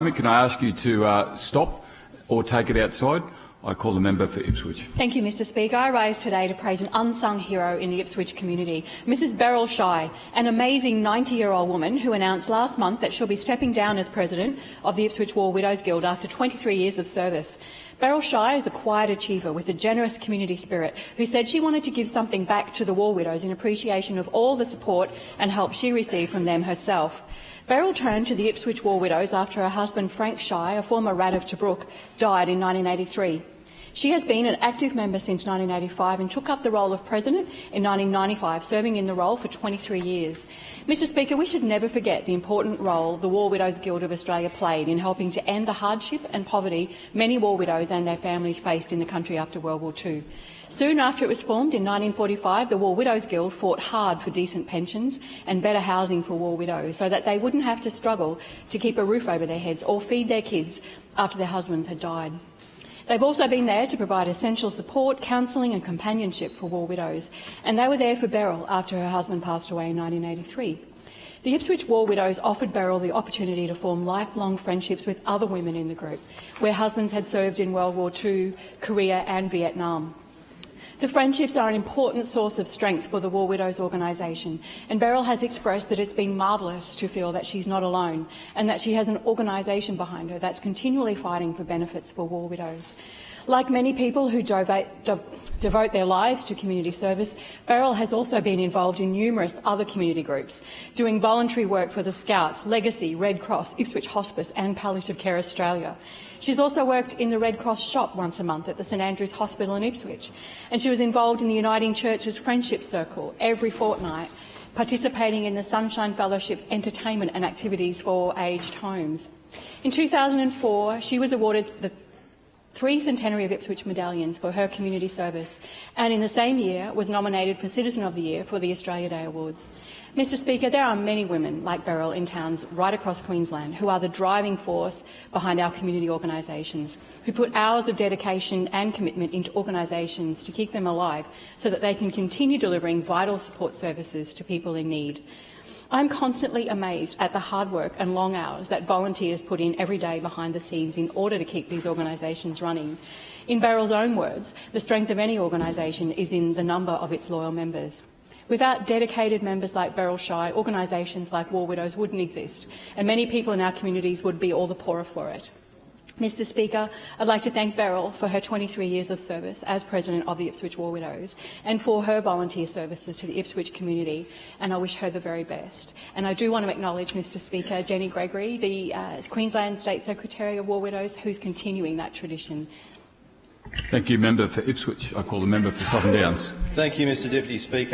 Can I ask you to stop or take it outside? I call the member for Ipswich. Thank you, Mr Speaker. I rise today to praise an unsung hero in the Ipswich community, Mrs Beryl Schy, an amazing 90-year-old woman who announced last month that she'll be stepping down as president of the Ipswich War Widows Guild after 23 years of service. Beryl Schy is a quiet achiever with a generous community spirit who said she wanted to give something back to the war widows in appreciation of all the support and help she received from them herself. Beryl turned to the Ipswich War Widows after her husband Frank Schy, a former rat of Tobruk, died in 1983. She has been an active member since 1985 and took up the role of president in 1995, serving in the role for 23 years. Mr Speaker, we should never forget the important role the War Widows Guild of Australia played in helping to end the hardship and poverty many war widows and their families faced in the country after World War II. Soon after it was formed in 1945, the War Widows Guild fought hard for decent pensions and better housing for war widows so that they wouldn't have to struggle to keep a roof over their heads or feed their kids after their husbands had died. They've also been there to provide essential support, counselling and companionship for war widows, and they were there for Beryl after her husband passed away in 1983. The Ipswich War Widows offered Beryl the opportunity to form lifelong friendships with other women in the group, where husbands had served in World War II, Korea and Vietnam. The friendships are an important source of strength for the War Widows organisation, and Beryl has expressed that it's been marvellous to feel that she's not alone and that she has an organisation behind her that's continually fighting for benefits for war widows. Like many people who devote their lives to community service, Beryl has also been involved in numerous other community groups, doing voluntary work for the Scouts, Legacy, Red Cross, Ipswich Hospice and Palliative Care Australia. She's also worked in the Red Cross shop once a month at the St Andrews Hospital in Ipswich, and she was involved in the Uniting Church's Friendship Circle every fortnight, participating in the Sunshine Fellowship's entertainment and activities for aged homes. In 2004, she was awarded the 3 Centenary of Ipswich medallions for her community service, and in the same year was nominated for Citizen of the Year for the Australia Day Awards. Mr Speaker, there are many women like Beryl in towns right across Queensland who are the driving force behind our community organisations, who put hours of dedication and commitment into organisations to keep them alive so that they can continue delivering vital support services to people in need. I'm constantly amazed at the hard work and long hours that volunteers put in every day behind the scenes in order to keep these organisations running. In Beryl's own words, the strength of any organisation is in the number of its loyal members. Without dedicated members like Beryl Schy, organisations like War Widows wouldn't exist, and many people in our communities would be all the poorer for it. Mr Speaker, I'd like to thank Beryl for her 23 years of service as President of the Ipswich War Widows and for her volunteer services to the Ipswich community, and I wish her the very best. And I do want to acknowledge, Mr Speaker, Jenny Gregory, the Queensland State Secretary of War Widows, who's continuing that tradition. Thank you, member for Ipswich. I call the member for Southern Downs. Thank you, Mr Deputy Speaker.